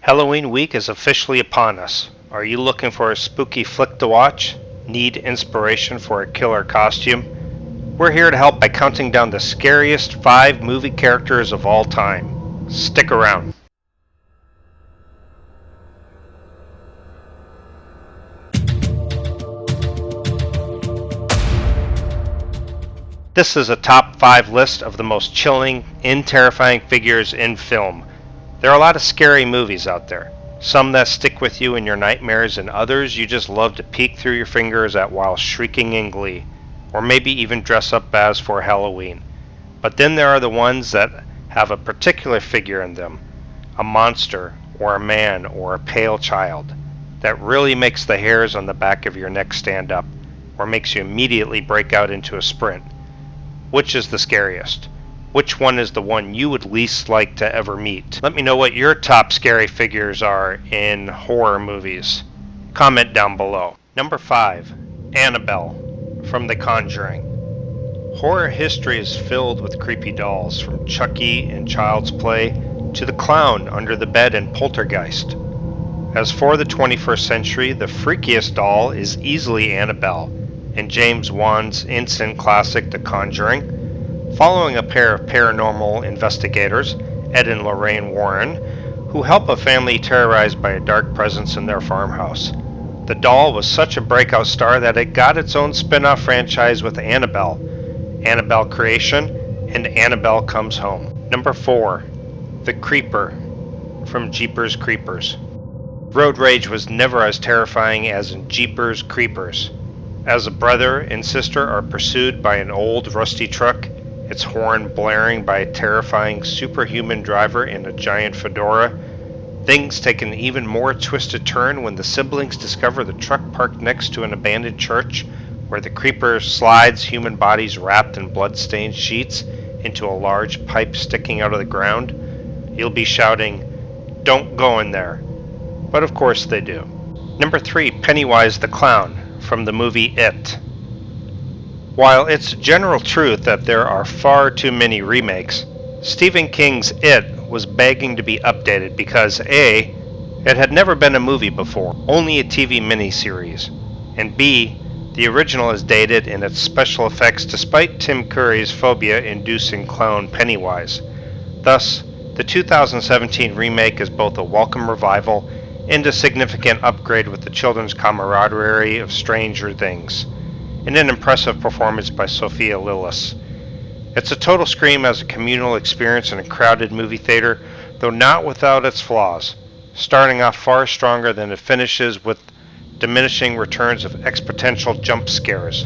Halloween week is officially upon us. Are you looking for a spooky flick to watch? Need inspiration for a killer costume? We're here to help by counting down the scariest 5 movie characters of all time. Stick around. This is a top 5 list of the most chilling and terrifying figures in film. There are a lot of scary movies out there. Some that stick with you in your nightmares, and others you just love to peek through your fingers at while shrieking in glee, or maybe even dress up as for Halloween. But then there are the ones that have a particular figure in them, a monster, or a man, or a pale child, that really makes the hairs on the back of your neck stand up, or makes you immediately break out into a sprint. Which is the scariest? Which one is the one you would least like to ever meet? Let me know what your top scary figures are in horror movies. Comment down below. Number 5. Annabelle from The Conjuring. Horror history is filled with creepy dolls, from Chucky in Child's Play to the clown under the bed in Poltergeist. As for the 21st century, the freakiest doll is easily Annabelle in James Wan's instant classic The Conjuring. Following a pair of paranormal investigators, Ed and Lorraine Warren, who help a family terrorized by a dark presence in their farmhouse. The doll was such a breakout star that it got its own spin-off franchise with Annabelle, Annabelle Creation, and Annabelle Comes Home. Number 4. The Creeper from Jeepers Creepers. Road rage was never as terrifying as in Jeepers Creepers. As a brother and sister are pursued by an old rusty truck, its horn blaring by a terrifying superhuman driver in a giant fedora, things take an even more twisted turn when the siblings discover the truck parked next to an abandoned church where the creeper slides human bodies wrapped in blood-stained sheets into a large pipe sticking out of the ground. You'll be shouting, "Don't go in there." But of course they do. Number 3. Pennywise the Clown from the movie It. While it's general truth that there are far too many remakes, Stephen King's It was begging to be updated because A. It had never been a movie before, only a TV miniseries, and B. The original is dated in its special effects despite Tim Curry's phobia-inducing clown Pennywise. Thus, the 2017 remake is both a welcome revival and a significant upgrade with the children's camaraderie of Stranger Things, and an impressive performance by Sophia Lillis. It's a total scream as a communal experience in a crowded movie theater, though not without its flaws, starting off far stronger than it finishes with diminishing returns of exponential jump scares.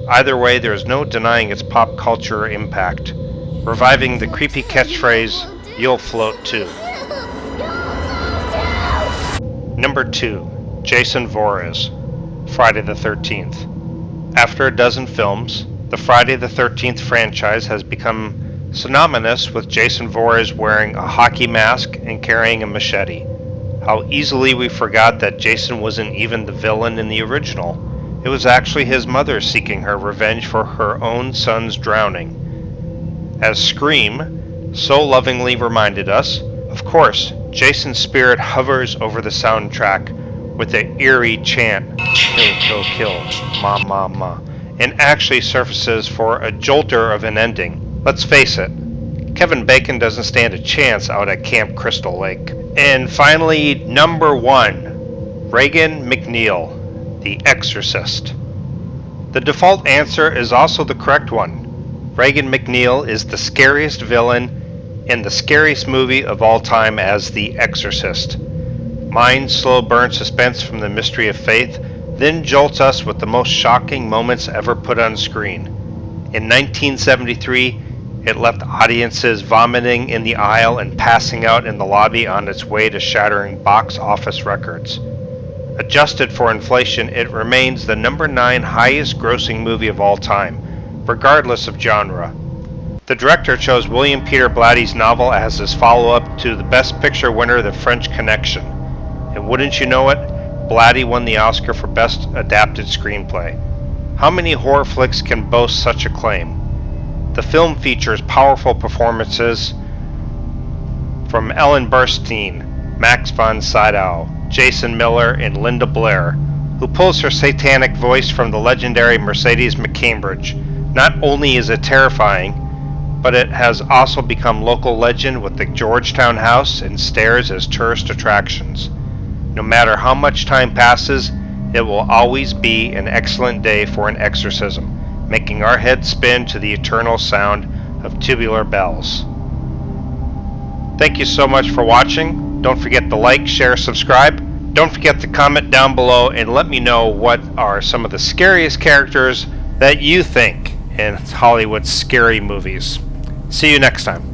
Either way, there is no denying its pop culture impact, reviving the creepy catchphrase, "You'll float too." Number 2. Jason Voorhees, Friday the 13th. After a dozen films, the Friday the 13th franchise has become synonymous with Jason Voorhees wearing a hockey mask and carrying a machete. How easily we forgot that Jason wasn't even the villain in the original. It was actually his mother seeking her revenge for her own son's drowning. As Scream so lovingly reminded us, of course, Jason's spirit hovers over the soundtrack with the eerie chant, "Kill, kill, kill, ma, ma, ma," and actually surfaces for a jolter of an ending. Let's face it, Kevin Bacon doesn't stand a chance out at Camp Crystal Lake. And finally, number 1, Regan MacNeil, The Exorcist. The default answer is also the correct one. Regan MacNeil is the scariest villain in the scariest movie of all time as The Exorcist. Mind slow burn suspense from the mystery of faith, then jolts us with the most shocking moments ever put on screen. In 1973, it left audiences vomiting in the aisle and passing out in the lobby on its way to shattering box office records. Adjusted for inflation, it remains the number 9 highest grossing movie of all time, regardless of genre. The director chose William Peter Blatty's novel as his follow-up to the Best Picture winner, The French Connection. And wouldn't you know it, Blatty won the Oscar for Best Adapted Screenplay. How many horror flicks can boast such a claim? The film features powerful performances from Ellen Burstyn, Max von Sydow, Jason Miller, and Linda Blair, who pulls her satanic voice from the legendary Mercedes McCambridge. Not only is it terrifying, but it has also become local legend with the Georgetown House and stairs as tourist attractions. No matter how much time passes, it will always be an excellent day for an exorcism, making our heads spin to the eternal sound of tubular bells. Thank you so much for watching. Don't forget to like, share, subscribe. Don't forget to comment down below and let me know what are some of the scariest characters that you think in Hollywood's scary movies. See you next time.